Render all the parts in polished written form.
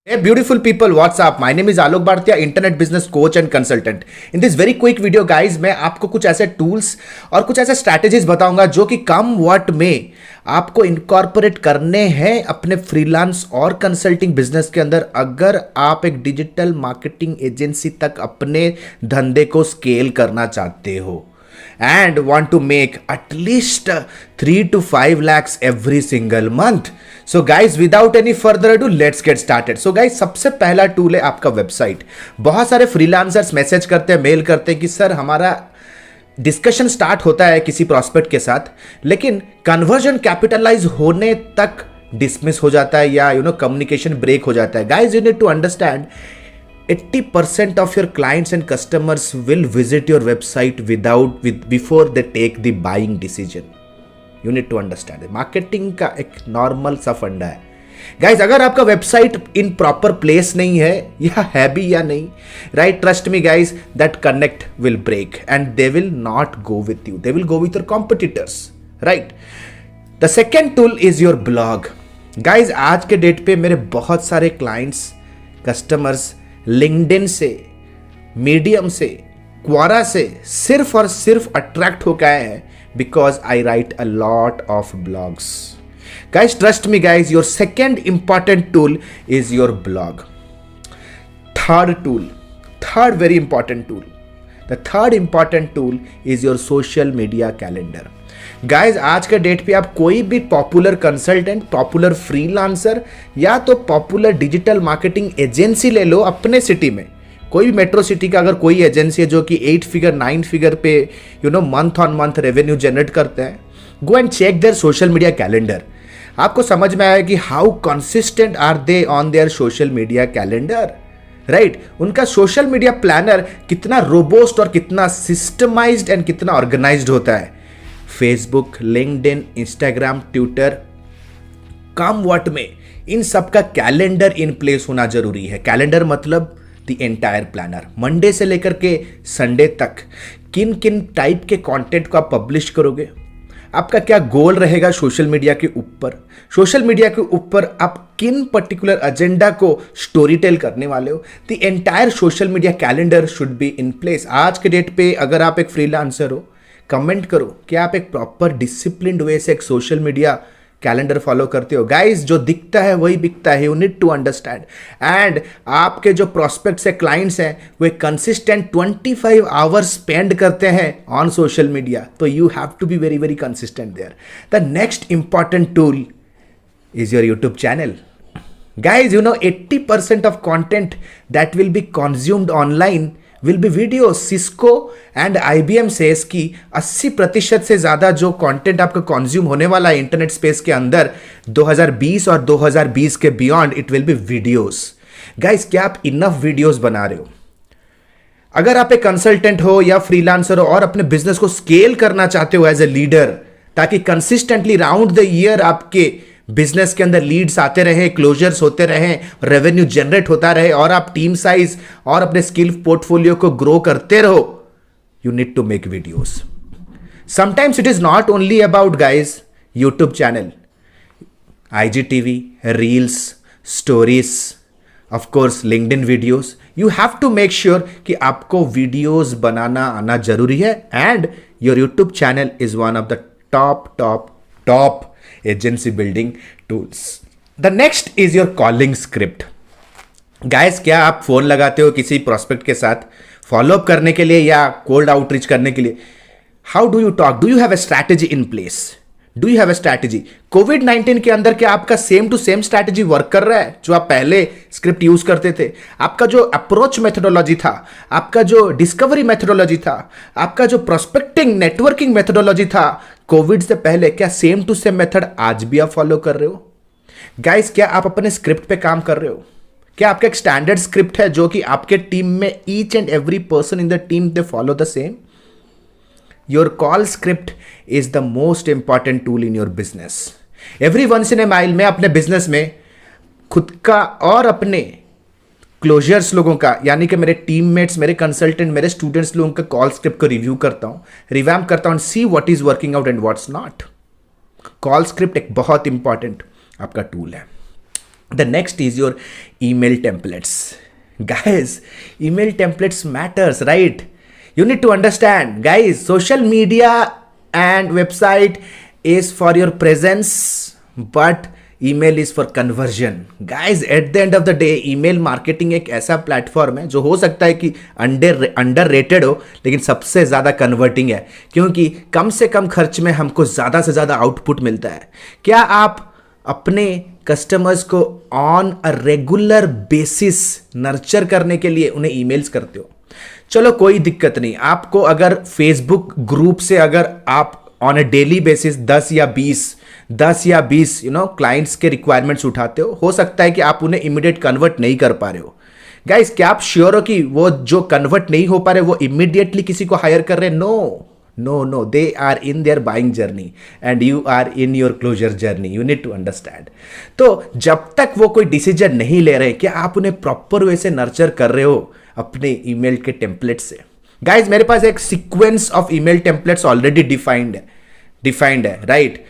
Hey beautiful people, what's up? My name is Alok Bhartia, internet business coach and consultant. In this very quick video guys, मैं आपको कुछ ऐसे tools और कुछ ऐसे strategies बताऊंगा जो कि कम वर्ट में आपको इनकॉर्पोरेट करने हैं अपने फ्रीलांस और कंसल्टिंग बिजनेस के अंदर, अगर आप एक डिजिटल मार्केटिंग एजेंसी तक अपने धंधे को स्केल करना चाहते हो and want to make at least 3 to 5 lakhs every single month. So guys, without any further ado, let's get started. So guys, सबसे पहला टूल है आपका वेबसाइट. बहुत सारे फ्रीलांसर्स मैसेज करते हैं, मेल करते हैं कि सर हमारा डिस्कशन स्टार्ट होता है किसी प्रोस्पेक्ट के साथ, लेकिन कन्वर्जन कैपिटलाइज होने तक डिसमिस हो जाता है या कम्युनिकेशन ब्रेक हो जाता है. Guys you need to understand 80% of your clients and customers will visit your website before they take the buying decision. You need to understand it. Marketing का एक नॉर्मल सा फंडा है. Guys, अगर आपका वेबसाइट इन प्रॉपर प्लेस नहीं है या है भी या नहीं, right, trust me guys, that connect will break and they will not go with you. They will go with your competitors, right? The second tool is your blog. Guys, आज के date पे मेरे बहुत सारे क्लाइंट्स, कस्टमर्स लिंक्डइन से, medium से, क्वारा से सिर्फ और सिर्फ अट्रैक्ट हो गए हैं because I right a lot of blogs. Guys trust me guys, your second important tool is your blog. Third very important tool, the third important tool is your social media calendar. Guys आज के date पे आप कोई भी popular consultant, popular freelancer या तो popular digital marketing agency ले लो अपने सिटी में. कोई भी मेट्रो सिटी का अगर कोई एजेंसी है जो कि 8 फिगर 9 फिगर पे month on month revenue generate करते हैं, go and check their social media calendar. आपको समझ में आया कि how consistent are they on their social media calendar, right. उनका सोशल मीडिया प्लानर कितना रोबोस्ट और कितना सिस्टमाइज्ड एंड कितना ऑर्गेनाइज्ड होता है. फेसबुक, लिंक्डइन, इंस्टाग्राम, ट्विटर, कम वर्ट में इन सब का कैलेंडर इन प्लेस होना जरूरी है. कैलेंडर मतलब द एंटायर प्लानर. मंडे से लेकर के संडे तक किन किन टाइप के कंटेंट को आप पब्लिश करोगे, आपका क्या गोल रहेगा सोशल मीडिया के ऊपर, सोशल मीडिया के ऊपर आप किन पर्टिकुलर एजेंडा को स्टोरी टेल करने वाले हो. The entire social media calendar should be in place. आज के डेट पे अगर आप एक फ्रीलांसर हो, कमेंट करो कि आप एक प्रॉपर डिसिप्लिन्ड वे से एक सोशल मीडिया कैलेंडर फॉलो करते हो. गाइस जो दिखता है वही बिकता है, you need to understand. And आपके जो प्रोस्पेक्ट्स है, क्लाइंट्स हैं, वे कंसिस्टेंट 25 आवर्स स्पेंड करते हैं ऑन सोशल मीडिया, तो you have to be very very consistent there. The next important tool is your YouTube channel. Guys, 80% of content that will be consumed online will be videos. Cisco and IBM says कि 80% से ज़्यादा जो content आपका consume होने वाला है internet space के अंदर 2020 और 2020 के beyond, it will be videos. Guys क्या आप इनफ वीडियोस बना रहे हो? अगर आप एक कंसल्टेंट हो या फ्रीलांसर हो और अपने बिजनेस को स्केल करना चाहते हो एज ए लीडर, ताकि कंसिस्टेंटली राउंड द ईयर आपके बिजनेस के अंदर लीड्स आते रहे, क्लोजर्स होते रहे, रेवेन्यू जनरेट होता रहे और आप टीम साइज और अपने स्किल पोर्टफोलियो को ग्रो करते रहो, you need to make videos. Sometimes it is not only about guys YouTube channel, IGTV, reels, stories, of course LinkedIn videos. You have to make sure कि आपको videos बनाना आना जरूरी है. And your YouTube channel is one of the top agency building tools. The next is your calling script. Guys क्या आप phone लगाते हो किसी प्रोस्पेक्ट के साथ फॉलोअप करने के लिए या कोल्ड आउटरीच करने के लिए? How do you talk? Do you have a strategy in place? Do you have a strategy? कोविड-19 के अंदर क्या आपका same to same strategy work कर रहा है जो आप पहले स्क्रिप्ट यूज करते थे? आपका जो अप्रोच मेथोडोलॉजी था, आपका जो डिस्कवरी मेथोडोलॉजी था, आपका जो प्रोस्पेक्टिंग नेटवर्किंग मेथोडोलॉजी था कोविड से पहले, क्या सेम टू सेम मेथड आज भी आप फॉलो कर रहे हो? गाइस क्या आप अपने स्क्रिप्ट पे काम कर रहे हो? क्या आपका एक स्टैंडर्ड स्क्रिप्ट है जो कि आपके टीम में each and every person in the team they follow the same? Your call script is the most important tool in your business. Every once in a mile मैं अपने बिजनेस में खुद का और अपने क्लोजर्स लोगों का, यानी कि मेरे टीममेट्स, मेरे कंसल्टेंट, मेरे स्टूडेंट्स लोगों का कॉल स्क्रिप्ट को रिव्यू करता हूं, रिवैम्प करता हूं, see what is working out and what's not. Call script एक बहुत इंपॉर्टेंट आपका टूल है. The next is your email templates. Guys, email templates matters, right? You need to understand, guys, social media and website is for your presence, but email is for conversion. Guys, at the end of the day email marketing एक ऐसा platform है जो हो सकता है कि under rated हो, लेकिन सबसे ज़्यादा कन्वर्टिंग है, क्योंकि कम से कम खर्च में हमको ज़्यादा से ज़्यादा आउटपुट मिलता है. क्या आप अपने कस्टमर्स को on a regular basis nurture करने के लिए उन्हें ईमेल्स करते हो? चलो कोई दिक्कत नहीं. आपको अगर फेसबुक ग्रुप से अगर आप ऑन अ डेली बेसिस 10 या 20 क्लाइंट्स के रिक्वायरमेंट्स उठाते हो सकता है कि आप उन्हें इमीडिएट कन्वर्ट नहीं कर पा रहे हो. गाइस, क्या आप श्योर हो कि वो जो कन्वर्ट नहीं हो पा रहे वो इमीडिएटली किसी को हायर कर रहे हैं? No, they are in their buying journey and you are in your closure journey. You need to understand. तो जब तक वो कोई डिसीजन नहीं ले रहे, क्या आप उन्हें प्रॉपर वे से नर्चर कर रहे हो अपने ईमेल के टेम्पलेट से? गाइज, मेरे पास एक sequence of email templates already defined है, right?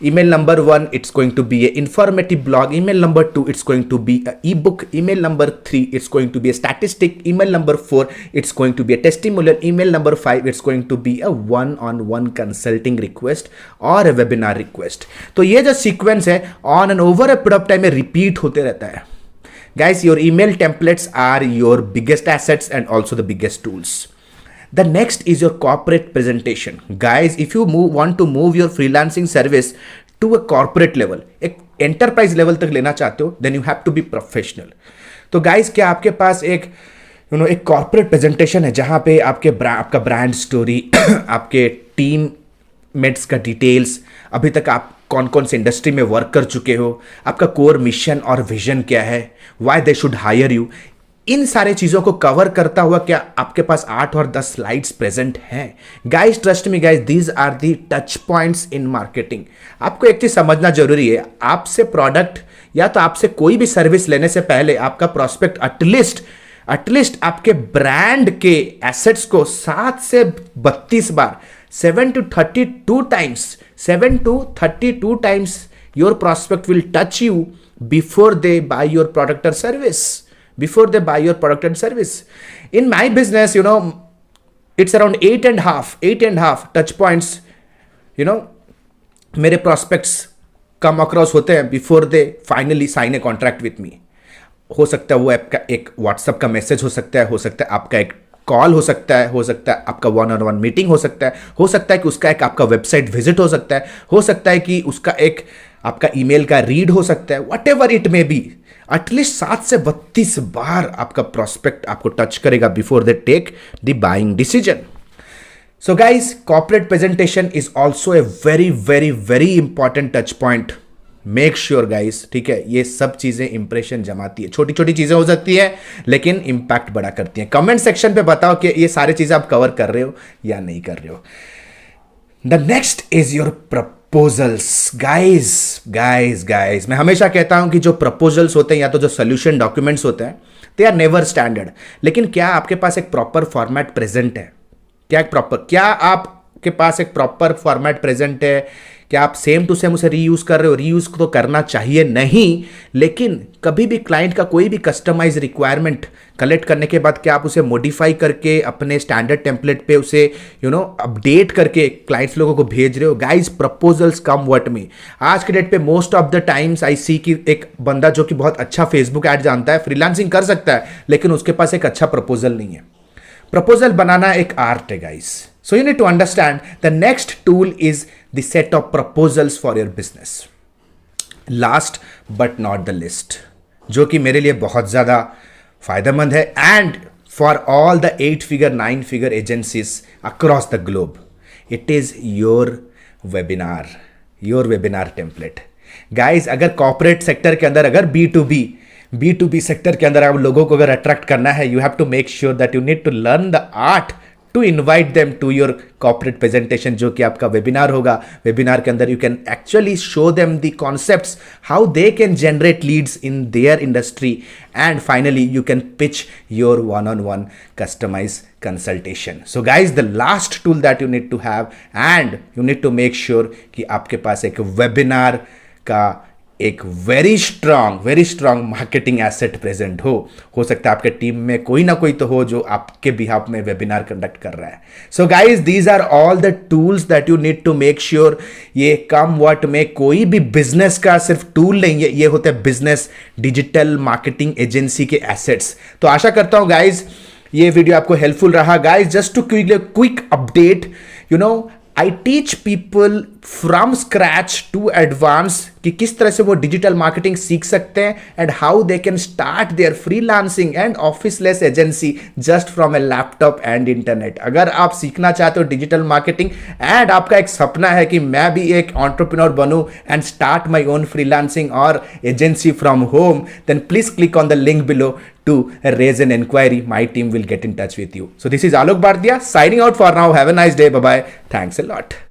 Email number 1, it's going to be a informative blog. Email number 2, it's going to be a ebook. Email number 3, it's going to be a statistic. Email number 4, it's going to be a testimonial. Email number 5, it's going to be a one-on-one consulting request or a webinar request. तो ये जो sequence है on and over a period of time में repeat होते रहता है. Guys, your email templates are your biggest assets and also the biggest tools. The next is your corporate presentation. Guys, if you want to move your freelancing service to a corporate level, एक enterprise level तक लेना चाहते हो, then you have to be professional. तो guys, क्या आपके पास एक एक corporate presentation है जहाँ पे आपका brand story, आपके टीम मेट्स का डिटेल्स, अभी तक आप कौन कौन से इंडस्ट्री में वर्क कर चुके हो, आपका कोर मिशन और विजन क्या है, why they should hire you, इन सारे चीज़ों को कवर करता हुआ क्या आपके पास 8 और 10 स्लाइड्स प्रेजेंट हैं? Guys, trust me guys, these are the touch points in marketing. आपको एक चीज़ समझना जरूरी है, आपसे प्रोडक्ट या तो आपसे कोई भी सर्विस लेने से पहले आपका प्रोस्पेक्ट एटलीस्ट आपके ब्रांड के एसेट्स को 7 से 32 बार 7 to 32 times your prospect will touch you before they buy your product or service. In my business, it's around 8.5 touch points, मेरे prospects come across होते हैं before they finally sign a contract with me. हो सकता है वो आपका एक WhatsApp का मैसेज हो सकता है आपका एक कॉल हो सकता है आपका 1-on-1 मीटिंग हो सकता है कि उसका एक आपका वेबसाइट विजिट हो सकता है कि उसका एक आपका ईमेल का रीड हो सकता है, whatever it may be. At least 7 से 32 बार आपका प्रोस्पेक्ट आपको टच करेगा before they take the buying decision. So guys, corporate presentation is also a very very very important touch point. Make sure guys, ठीक है, ये सब चीजें इंप्रेशन जमाती है. छोटी छोटी चीजें हो सकती है लेकिन इंपैक्ट बड़ा करती हैं. कमेंट सेक्शन पे बताओ कि ये सारी चीजें आप कवर कर रहे हो या नहीं कर रहे हो. The next is your proposals. Guys, मैं हमेशा कहता हूं कि जो प्रपोजल्स होते हैं या तो जो सोल्यूशन डॉक्यूमेंट्स होते हैं, दे आर नेवर स्टैंडर्ड. लेकिन क्या आपके पास एक प्रॉपर फॉर्मेट प्रेजेंट है? क्या आपके पास एक प्रॉपर फॉर्मेट प्रेजेंट है? क्या आप सेम टू सेम उसे रीयूज कर रहे हो? रीयूज तो करना चाहिए नहीं, लेकिन कभी भी क्लाइंट का कोई भी कस्टमाइज रिक्वायरमेंट कलेक्ट करने के बाद क्या आप उसे मॉडिफाई करके अपने स्टैंडर्ड टेम्पलेट पे उसे अपडेट करके क्लाइंट्स लोगों को भेज रहे हो? Guys, proposals come what me. आज के डेट पे most of the times I see कि एक बंदा जो कि बहुत अच्छा फेसबुक ऐड जानता है, फ्रीलांसिंग कर सकता है, लेकिन उसके पास एक अच्छा प्रपोजल नहीं है. प्रपोजल बनाना एक आर्ट है guys. So you need to understand the next tool is the set of proposals for your business. Last but not the least, जो कि मेरे लिए बहुत ज़्यादा फायदेमंद है and for all the 8-figure 9-figure agencies across the globe, it is your webinar template. Guys, अगर corporate sector के अंदर, अगर B2B सेक्टर के अंदर आप लोगों को अगर अट्रैक्ट करना है, you have to make sure that you need to learn the art to invite them to your corporate presentation, जो कि आपका वेबिनार होगा. वेबिनार के अंदर you can actually show them the concepts, how they can generate leads in their industry, and finally you can pitch your one-on-one customized consultation. So guys, the last tool that you need to have, and you need to make sure कि आपके पास एक webinar का एक very strong marketing asset present हो सकता है आपके team में कोई ना कोई तो हो जो आपके बिहाफ में वेबिनार कंडक्ट कर रहा है. So guys, these are all the tools that you need to make sure. ये कम व्हाट में कोई भी बिजनेस का सिर्फ टूल नहीं है, ये होते हैं बिजनेस डिजिटल मार्केटिंग एजेंसी के एसेट्स. तो आशा करता हूं गाइज ये वीडियो आपको हेल्पफुल रहा. Guys, just to quick update, you know, I teach people from scratch to advance कि किस तरह से वो डिजिटल मार्केटिंग सीख सकते हैं and how they can start their freelancing and officeless agency just from a laptop and internet. अगर आप सीखना चाहते हो डिजिटल मार्केटिंग एंड आपका एक सपना है कि मैं भी एक एंटरप्रेन्योर बनूं and start my own freelancing और agency from home, then please click on the link below to raise an inquiry. My team will get in touch with you. So this is Alok Bhartia signing out for now. Have a nice day. Bye bye. Thanks a lot.